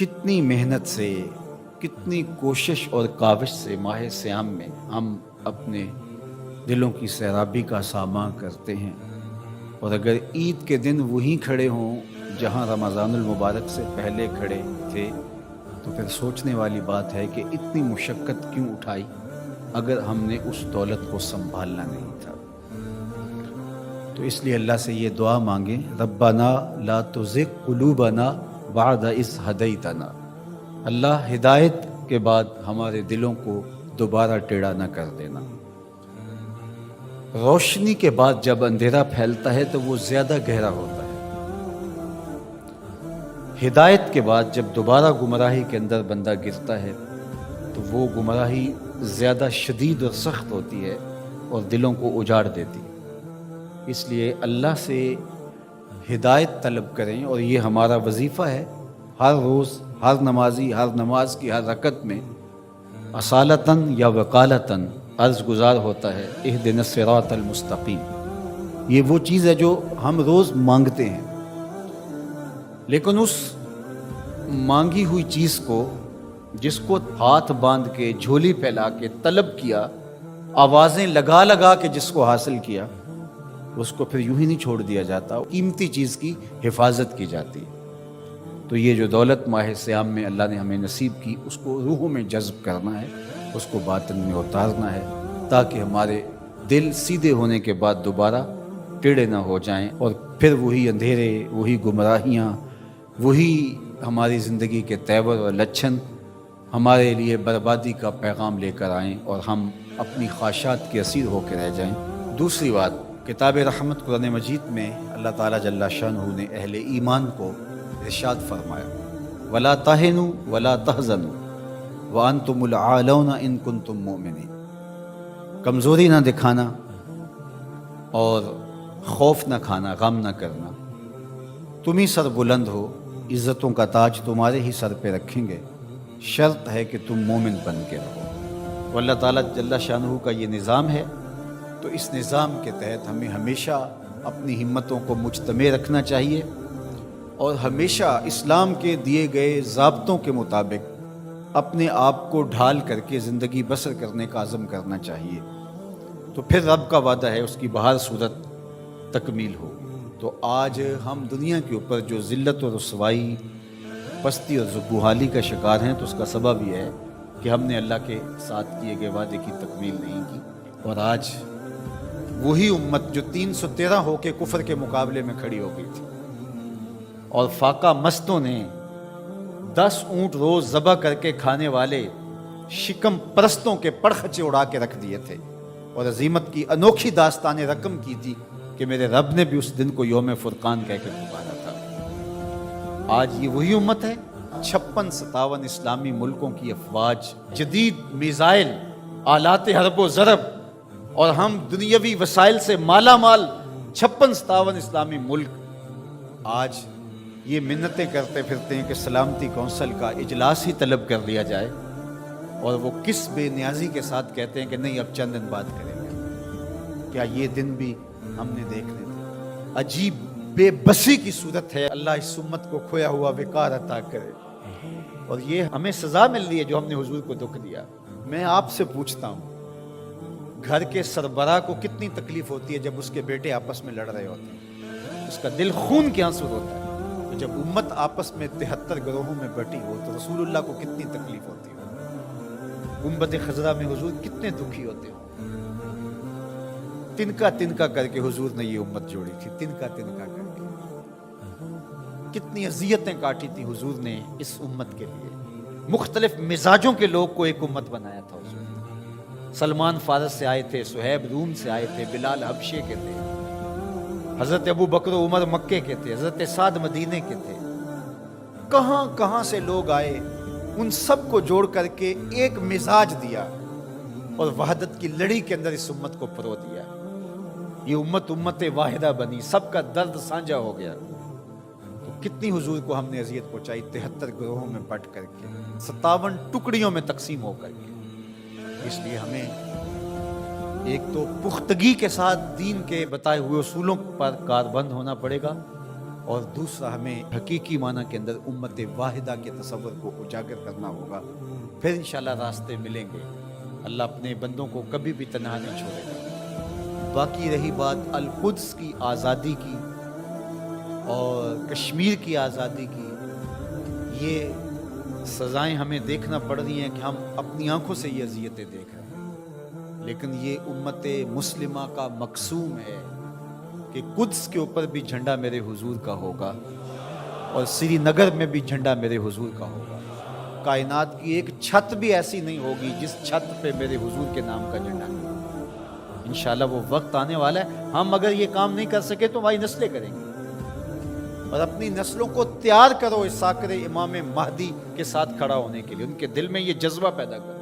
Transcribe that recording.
کتنی محنت سے، کتنی کوشش اور کاوش سے ماہ سیام میں ہم اپنے دلوں کی سیرابی کا ساماں کرتے ہیں، اور اگر عید کے دن وہیں کھڑے ہوں جہاں رمضان المبارک سے پہلے کھڑے تھے تو پھر سوچنے والی بات ہے کہ اتنی مشقت کیوں اٹھائی اگر ہم نے اس دولت کو سنبھالنا نہیں تھا۔ تو اس لیے اللہ سے یہ دعا مانگیں، ربنا لا تزغ قلوبنا بعد اذ ہدیتنا، اللہ ہدایت کے بعد ہمارے دلوں کو دوبارہ ٹیڑھا نہ کر دینا۔ روشنی کے بعد جب اندھیرا پھیلتا ہے تو وہ زیادہ گہرا ہوتا ہے، ہدایت کے بعد جب دوبارہ گمراہی کے اندر بندہ گرتا ہے تو وہ گمراہی زیادہ شدید اور سخت ہوتی ہے اور دلوں کو اجاڑ دیتی ہے۔ اس لیے اللہ سے ہدایت طلب کریں، اور یہ ہمارا وظیفہ ہے۔ ہر روز ہر نمازی ہر نماز کی ہر رکعت میں اصالتاً یا وقالتاً عرض گزار ہوتا ہے، اہدنا الصراط المستقیم۔ یہ وہ چیز ہے جو ہم روز مانگتے ہیں، لیکن اس مانگی ہوئی چیز کو، جس کو ہاتھ باندھ کے جھولی پھیلا کے طلب کیا، آوازیں لگا لگا کے جس کو حاصل کیا، اس کو پھر یوں ہی نہیں چھوڑ دیا جاتا، قیمتی چیز کی حفاظت کی جاتی۔ تو یہ جو دولت ماہ سیام میں اللہ نے ہمیں نصیب کی، اس کو روحوں میں جذب کرنا ہے، اس کو باطن میں اتارنا ہے، تاکہ ہمارے دل سیدھے ہونے کے بعد دوبارہ ٹیڑھے نہ ہو جائیں، اور پھر وہی اندھیرے، وہی گمراہیاں، وہی ہماری زندگی کے تیور اور لچھن ہمارے لیے بربادی کا پیغام لے کر آئیں، اور ہم اپنی خواہشات کے اسیر ہو کے رہ جائیں۔ دوسری بات، کتاب رحمت قرآن مجید میں اللہ تعالیٰ جل شانہ نے اہل ایمان کو ارشاد فرمایا، وَلَا تَهِنُوا وَلَا تَحْزَنُوا وَأَنْتُمُ الْأَعْلَوْنَ إِن كُنتُم مُؤْمِنِينَ۔ کمزوری نہ دکھانا اور خوف نہ کھانا، غم نہ کرنا، تم ہی سر بلند ہو، عزتوں کا تاج تمہارے ہی سر پہ رکھیں گے، شرط ہے کہ تم مومن بن کے رہو۔ واللہ تعالیٰ جل شانہ کا یہ نظام ہے، تو اس نظام کے تحت ہمیں ہمیشہ اپنی ہمتوں کو مجتمع رکھنا چاہیے، اور ہمیشہ اسلام کے دیے گئے ضابطوں کے مطابق اپنے آپ کو ڈھال کر کے زندگی بسر کرنے کا عزم کرنا چاہیے، تو پھر رب کا وعدہ ہے اس کی بہر صورت تکمیل ہو۔ تو آج ہم دنیا کے اوپر جو ذلت و رسوائی، پستی اور زبوحالی کا شکار ہیں، تو اس کا سبب یہ ہے کہ ہم نے اللہ کے ساتھ کیے گئے وعدے کی تکمیل نہیں کی، اور آج وہی امت جو 313 ہو کے کفر کے مقابلے میں کھڑی ہو گئی تھی، اور فاقہ مستوں نے 10 اونٹ روز ذبح کر کے کھانے والے شکم پرستوں کے پڑخچے اڑا کے رکھ دیے تھے، اور عظیمت کی انوکھی داستان رقم کی تھی کہ میرے رب نے بھی اس دن کو یوم فرقان کہہ کے پکارا تھا۔ آج یہ وہی امت ہے، 56-57 اسلامی ملکوں کی افواج، جدید میزائل، آلات حرب و ضرب، اور ہم دنیاوی وسائل سے مالا مال 56-57 اسلامی ملک آج یہ منتیں کرتے پھرتے ہیں کہ سلامتی کونسل کا اجلاس ہی طلب کر لیا جائے، اور وہ کس بے نیازی کے ساتھ کہتے ہیں کہ نہیں اب چند دن بعد کریں گے۔ کیا یہ دن بھی ہم نے دیکھنے تھے؟ عجیب بے بسی کی صورت ہے۔ اللہ اس امت کو کھویا ہوا وقار عطا کرے، اور یہ ہمیں سزا مل رہی ہے جو ہم نے حضور کو دکھ دیا۔ میں آپ سے پوچھتا ہوں، گھر کے سربراہ کو کتنی تکلیف ہوتی ہے جب اس کے بیٹے آپس میں لڑ رہے ہوتے ہیں؟ اس کا دل خون کے آنسو ہوتا ہے۔ تو جب امت آپس میں 73 گروہوں میں بٹی ہو تو رسول اللہ کو کتنی تکلیف ہوتی ہو؟ گنبد خضرا میں حضور کتنے دکھی ہوتے ہو؟ تنکا تنکا کر کے حضور نے یہ امت جوڑی تھی، تنکا تنکا کر کے کتنی اذیتیں کاٹی تھی حضور نے اس امت کے لیے۔ مختلف مزاجوں کے لوگ کو ایک امت بنایا تھا حضور نے۔ سلمان فارس سے آئے تھے، سہیب روم سے آئے تھے، بلال حبشے کے تھے، حضرت ابو بکر و عمر مکے کے تھے، حضرت سعد مدینے کے تھے، کہاں کہاں سے لوگ آئے، ان سب کو جوڑ کر کے ایک مزاج دیا، اور وحدت کی لڑی کے اندر اس امت کو پرو دیا۔ یہ امت واحدہ بنی، سب کا درد سانجا ہو گیا۔ تو کتنی حضور کو ہم نے اذیت پہنچائی، 73 گروہوں میں بٹ کر کے، 57 ٹکڑیوں میں تقسیم ہو کر کے۔ اس لیے ہمیں ایک تو پختگی کے ساتھ دین کے بتائے ہوئے اصولوں پر کاربند ہونا پڑے گا، اور دوسرا ہمیں حقیقی معنی کے اندر امت واحدہ کے تصور کو اجاگر کرنا ہوگا، پھر انشاءاللہ راستے ملیں گے۔ اللہ اپنے بندوں کو کبھی بھی تنہا نہیں چھوڑے گا۔ باقی رہی بات القدس کی آزادی کی اور کشمیر کی آزادی کی، یہ سزائیں ہمیں دیکھنا پڑ رہی ہیں کہ ہم اپنی آنکھوں سے یہ اذیتیں دیکھ رہے ہیں، لیکن یہ امت مسلمہ کا مقسوم ہے کہ قدس کے اوپر بھی جھنڈا میرے حضور کا ہوگا اور سری نگر میں بھی جھنڈا میرے حضور کا ہوگا۔ کائنات کی ایک چھت بھی ایسی نہیں ہوگی جس چھت پہ میرے حضور کے نام کا جھنڈا نہیں ہوگا۔ انشاءاللہ وہ وقت آنے والا ہے، ہم اگر یہ کام نہیں کر سکے تو ہماری نسلیں کریں گی، اور اپنی نسلوں کو تیار کرو اس ساکر امام مہدی کے ساتھ کھڑا ہونے کے لیے، ان کے دل میں یہ جذبہ پیدا کرو۔